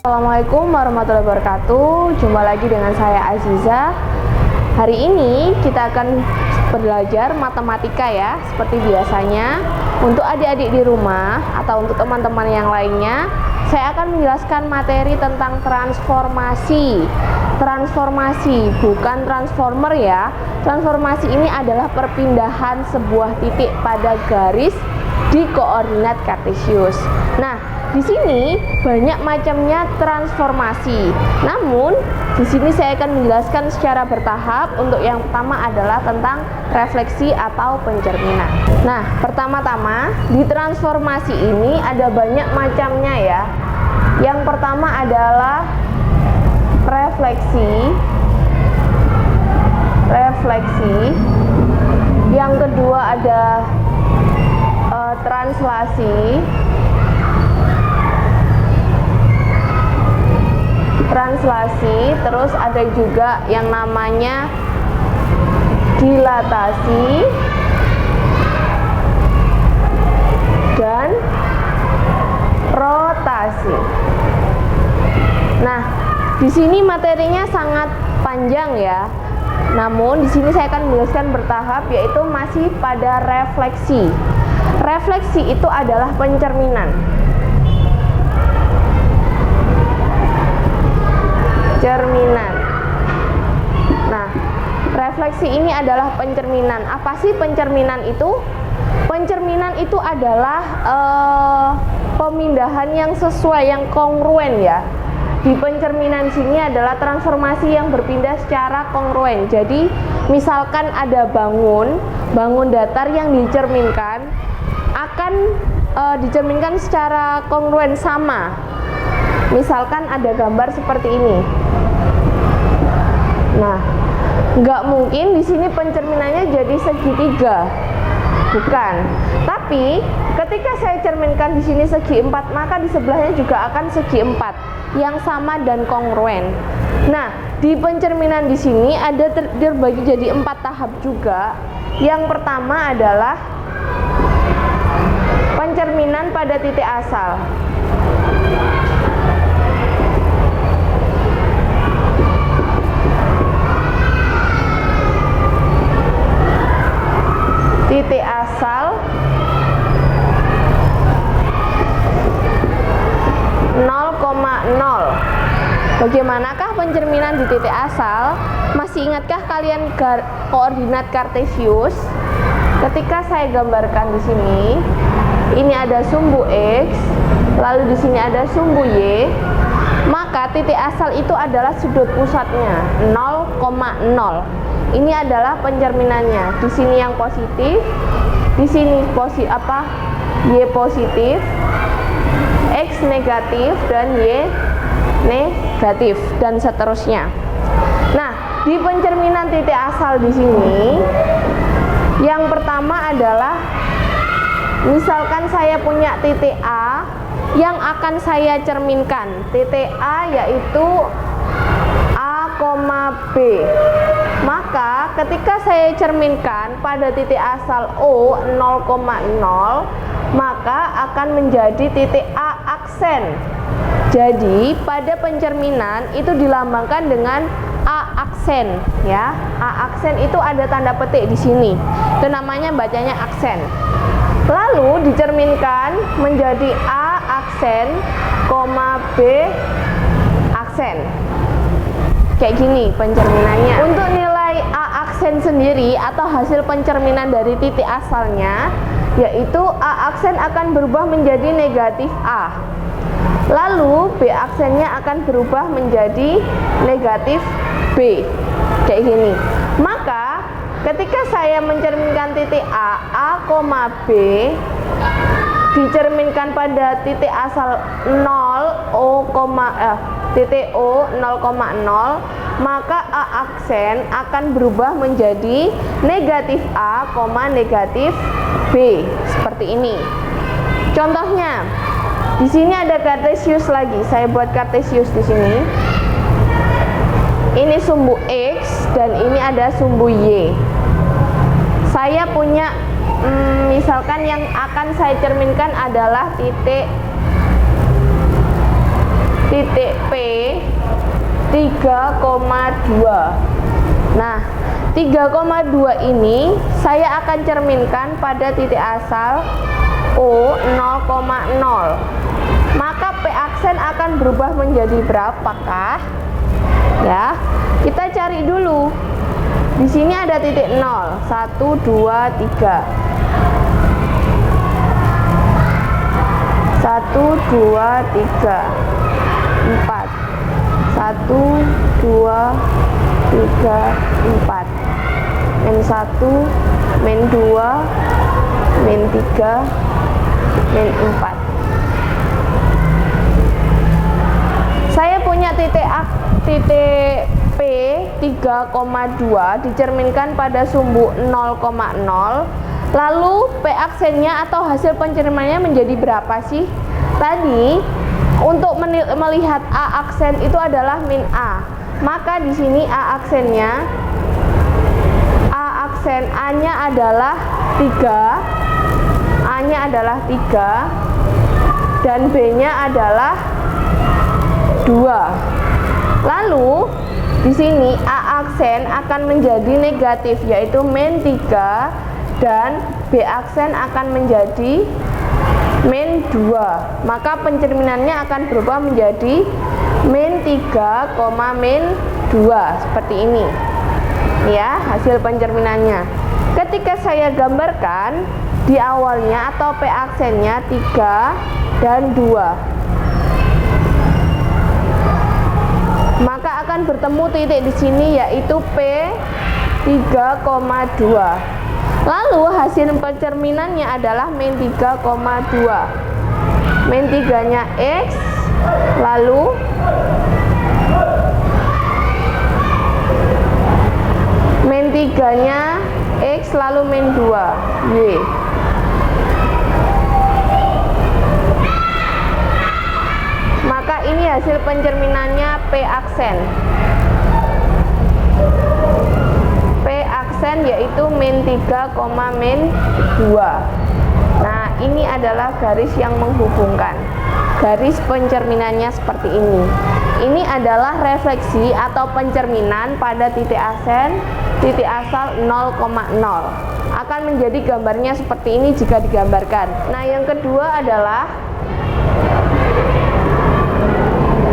Assalamualaikum warahmatullahi wabarakatuh. Jumpa lagi dengan saya Aziza. Hari ini kita akan belajar matematika ya, seperti biasanya. Untuk adik-adik di rumah atau untuk teman-teman yang lainnya, saya akan menjelaskan materi tentang transformasi. Transformasi, bukan transformer ya. Transformasi ini adalah perpindahan sebuah titik pada garis di koordinat kartesius. Nah, di sini banyak macamnya transformasi. Namun, di sini saya akan menjelaskan secara bertahap. Untuk yang pertama adalah tentang refleksi atau pencerminan. Nah, pertama-tama di transformasi ini ada banyak macamnya ya. Yang pertama adalah refleksi. Yang kedua ada translasi. Terus ada juga yang namanya dilatasi dan rotasi. Nah, di sini materinya sangat panjang ya. Namun di sini saya akan menjelaskan bertahap, yaitu masih pada refleksi. Refleksi itu adalah pencerminan. Nah, refleksi ini adalah pencerminan. Apa sih pencerminan itu? Pencerminan itu adalah pemindahan yang sesuai, yang kongruen ya. Di pencerminan sini adalah transformasi yang berpindah secara kongruen. Jadi, misalkan ada bangun datar yang dicerminkan akan dicerminkan secara kongruen, sama. Misalkan ada gambar seperti ini. Nah, nggak mungkin di sini pencerminannya jadi segitiga, bukan. Tapi ketika saya cerminkan di sini segi 4, maka di sebelahnya juga akan segi 4 yang sama dan kongruen. Nah, di pencerminan di sini ada terbagi jadi 4 tahap juga. Yang pertama adalah pencerminan pada titik asal. Titik asal 0,0. Bagaimanakah pencerminan di titik asal? Masih ingatkah kalian koordinat kartesius? Ketika saya gambarkan di sini, ini ada sumbu X, lalu di sini ada sumbu Y, maka titik asal itu adalah sudut pusatnya 0,0. Ini adalah pencerminannya. Di sini yang positif, di sini Y positif, X negatif, dan Y negatif, dan seterusnya. Nah, di pencerminan titik asal di sini, yang pertama adalah misalkan saya punya titik A yang akan saya cerminkan. Titik A yaitu A, B. Maka ketika saya cerminkan pada titik asal O 0,0, maka akan menjadi titik A aksen. Jadi pada pencerminan itu dilambangkan dengan A aksen ya. A aksen itu ada tanda petik di sini. Itu namanya bacanya aksen. Lalu dicerminkan menjadi A aksen, B aksen. Kayak gini pencerminannya. Untuk nilai A aksen sendiri atau hasil pencerminan dari titik asalnya, yaitu A aksen akan berubah menjadi negatif A. Lalu B aksennya akan berubah menjadi negatif B. Kayak gini. Maka ketika saya mencerminkan titik A, B dicerminkan pada titik asal 0, titik O 0,0, maka A aksen akan berubah menjadi negatif A, negatif B, seperti ini. Contohnya, di sini ada kartesius lagi. Saya buat kartesius di sini. Ini sumbu X dan ini ada sumbu Y. Saya punya misalkan yang akan saya cerminkan adalah titik titik P 3,2. Nah, 3,2 ini saya akan cerminkan pada titik asal O 0,0. Maka P aksen akan berubah menjadi berapakah? Ya, kita cari dulu. Di sini ada titik 0, 1, 2, 3. 1, 2, 3, 4. 1, 2, 3, 4. Min 1, min 2, min 3, min 4. Saya punya titik P 3,2 dicerminkan pada sumbu 0,0. Lalu P aksennya atau hasil pencerminannya menjadi berapa sih? Tadi untuk melihat A aksen itu adalah min A. Maka di sini A aksennya, A aksen A-nya adalah 3. A-nya adalah 3 dan B-nya adalah 2. Lalu di sini A aksen akan menjadi negatif, yaitu min 3, dan B aksen akan menjadi min 2. Maka pencerminannya akan berubah menjadi min 3, min 2 seperti ini. Ya, hasil pencerminannya. Ketika saya gambarkan di awalnya atau P aksennya 3 dan 2, maka akan bertemu titik di sini yaitu P 3,2. Lalu hasil pencerminannya adalah min 3,2. Min 3-nya X, lalu min 3-nya X, lalu min 2 Y. Maka ini hasil pencerminannya P aksen. P aksen yaitu min 3, min 2. Nah, ini adalah garis yang menghubungkan. Garis pencerminannya seperti ini. Ini adalah refleksi atau pencerminan pada titik asal 0,0. Akan menjadi gambarnya seperti ini jika digambarkan. Nah, yang kedua adalah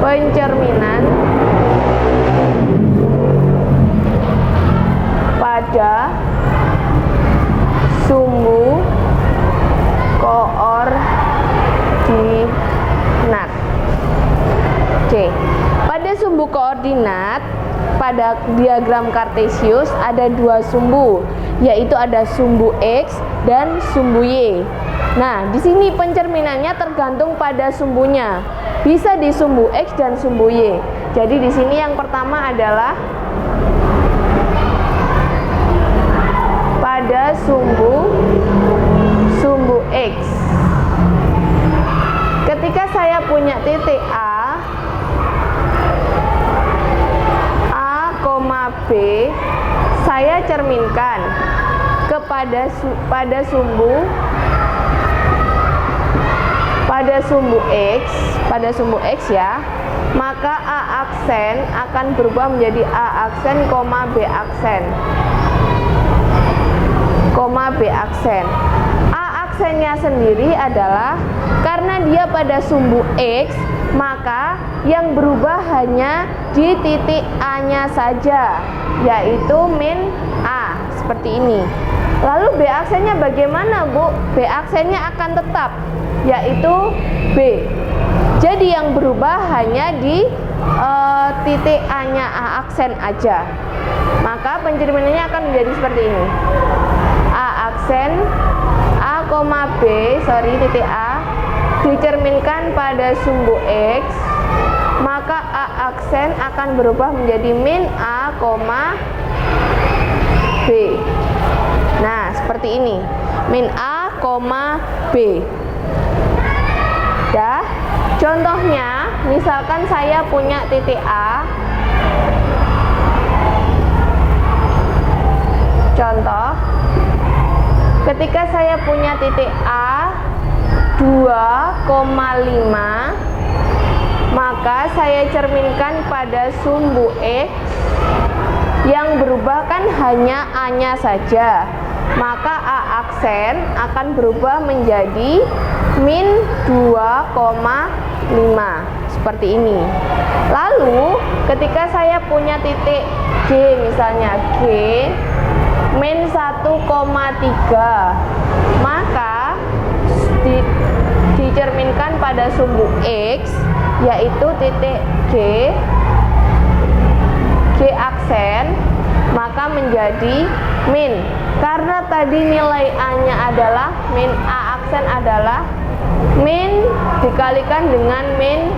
pencerminan pada sumbu koordinat. C. Pada sumbu koordinat pada diagram Kartesius ada dua sumbu, yaitu ada sumbu X dan sumbu Y. Nah, di sini pencerminannya tergantung pada sumbunya. Bisa di sumbu X dan sumbu Y. Jadi di sini yang pertama adalah pada sumbu X. Ketika saya punya titik A, B, saya cerminkan kepada pada sumbu X ya, maka A aksen akan berubah menjadi A aksen, B aksen, B aksen. A aksennya sendiri adalah karena dia pada sumbu X, maka yang berubah hanya di titik A-nya saja, yaitu min A, seperti ini. Lalu B aksennya bagaimana, Bu? B aksennya akan tetap, yaitu B. Jadi yang berubah hanya di titik A-nya A aksen aja. Maka pencerminannya akan menjadi seperti ini. A aksen titik A dicerminkan pada sumbu X, maka A aksen akan berubah menjadi min A, B. Nah, seperti ini. Min A, B. Dah. Contohnya, misalkan saya punya titik A. Contoh, ketika saya punya titik A 2,5, maka saya cerminkan pada sumbu X yang berubah kan hanya A-nya saja, maka A aksen akan berubah menjadi min 2,5 seperti ini. Lalu ketika saya punya titik G, misalnya G min 1,3, maka dicerminkan pada sumbu X, yaitu titik G aksen, maka menjadi min. Karena tadi nilai A-nya adalah min, A aksen adalah min dikalikan dengan min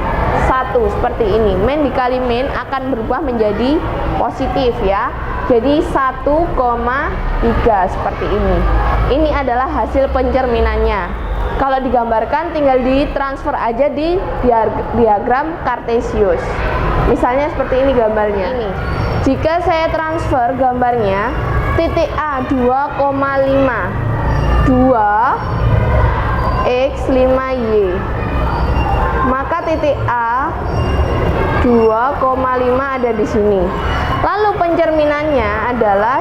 1 seperti ini. Min dikali min akan berubah menjadi positif ya. Jadi 1,3 seperti ini. Ini adalah hasil pencerminannya. Kalau digambarkan tinggal ditransfer aja di diagram Cartesius. Misalnya seperti ini gambarnya. Ini. Jika saya transfer gambarnya, titik A 2,5 2x 5y, maka titik A 2,5 ada di sini. Lalu pencerminannya adalah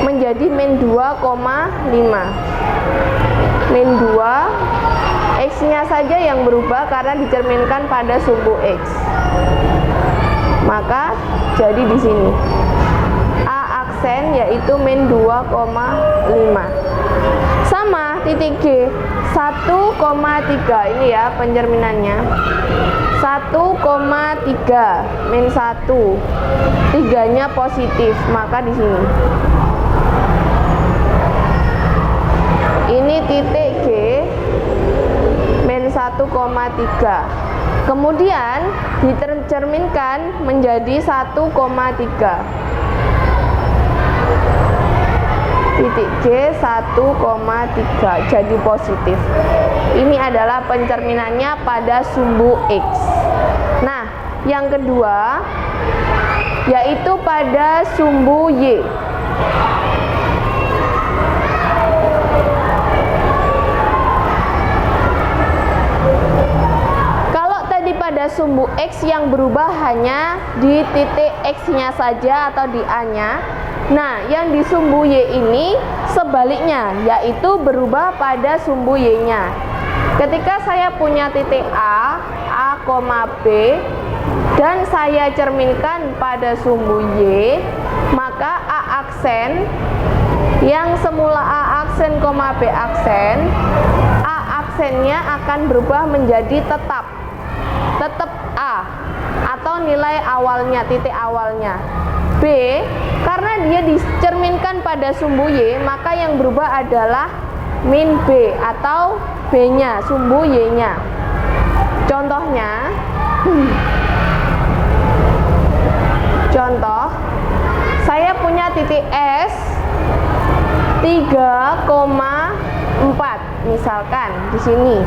menjadi min 2,5. Min 2, X-nya saja yang berubah karena dicerminkan pada sumbu X. Maka jadi di sini A aksen yaitu min 2,5. Sama titik G 1,3, ini ya pencerminannya. 1,3 min 1, 3-nya positif, maka di sini. Ini titik G min 1,3. Kemudian dicerminkan menjadi 1,3. Titik G 1,3 jadi positif. Ini adalah pencerminannya pada sumbu X. Nah, yang kedua yaitu pada sumbu Y. Pada sumbu X yang berubah hanya di titik X-nya saja atau di A-nya. Nah, yang di sumbu Y ini sebaliknya, yaitu berubah pada sumbu Y-nya. Ketika saya punya titik A, B, dan saya cerminkan pada sumbu Y, maka A aksen yang semula A aksen, B aksen, A aksennya akan berubah menjadi tetap A atau nilai awalnya, titik awalnya. B, karena dia dicerminkan pada sumbu Y, maka yang berubah adalah min B atau B-nya, sumbu Y-nya. Contohnya, contoh, saya punya titik S 3,4 misalkan di sini.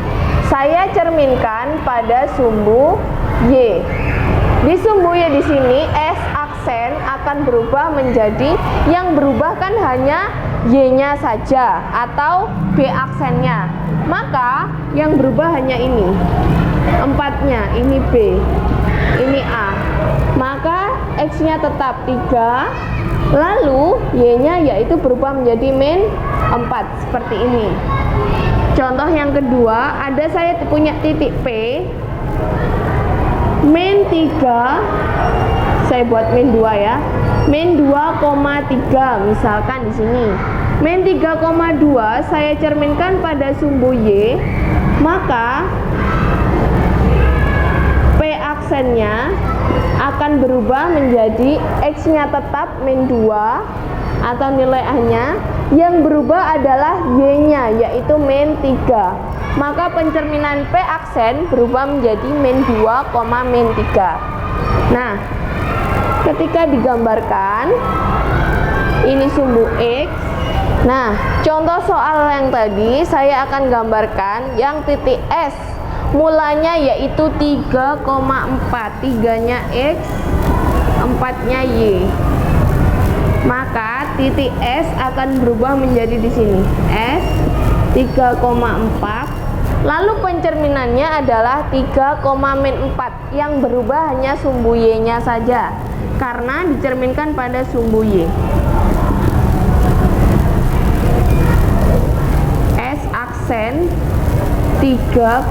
Saya cerminkan pada sumbu Y. Di sumbu Y di sini S aksen akan berubah menjadi, yang berubah kan hanya Y-nya saja atau B aksennya. Maka yang berubah hanya ini. 4-nya, ini B, ini A. Maka X-nya tetap 3, lalu Y-nya yaitu berubah menjadi min 4 seperti ini. Contoh yang kedua, ada saya punya titik P min 3, saya buat min 2 ya, min 2,3 misalkan di sini. Min 3,2 saya cerminkan pada sumbu Y, maka P aksennya akan berubah menjadi X-nya tetap min 2 atau nilai A-nya, yang berubah adalah Y-nya yaitu min 3. Maka pencerminan P aksen berubah menjadi min 2, min 3. Nah, ketika digambarkan ini sumbu X. Nah, contoh soal yang tadi saya akan gambarkan yang titik S mulanya yaitu 3,4, 3-nya X, 4-nya Y. Maka titik S akan berubah menjadi di sini S 3,4 Lalu pencerminannya adalah 3,-4 yang berubah hanya sumbu Y-nya saja karena dicerminkan pada sumbu Y. S aksen 3,-4.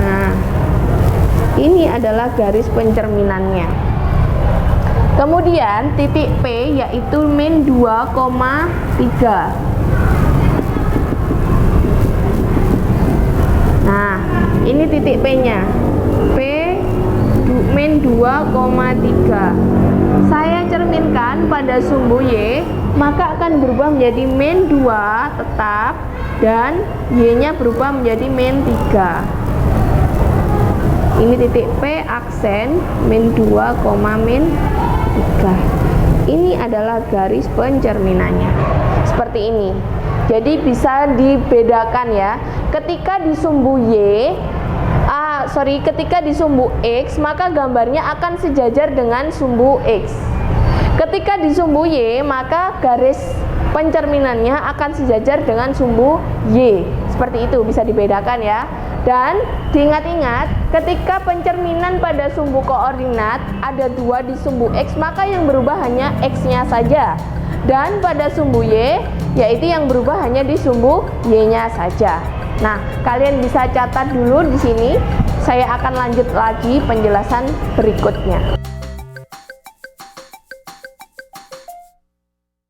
Nah, ini adalah garis pencerminannya. Kemudian titik P yaitu -2,3. Nah, ini titik P-nya. P -2,3. Saya cerminkan pada sumbu Y, maka akan berubah menjadi -2 tetap dan Y-nya berubah menjadi -3. Ini titik P aksen -2,-3. Ini adalah garis pencerminannya. Seperti ini. Jadi bisa dibedakan ya. Ketika di sumbu ketika di sumbu X, maka gambarnya akan sejajar dengan sumbu X. Ketika di sumbu Y, maka garis pencerminannya akan sejajar dengan sumbu Y. Seperti itu bisa dibedakan ya. Dan diingat-ingat, ketika pencerminan pada sumbu koordinat ada 2 di sumbu X, maka yang berubah hanya X-nya saja. Dan pada sumbu Y, yaitu yang berubah hanya di sumbu Y-nya saja. Nah, kalian bisa catat dulu di sini. Saya akan lanjut lagi penjelasan berikutnya.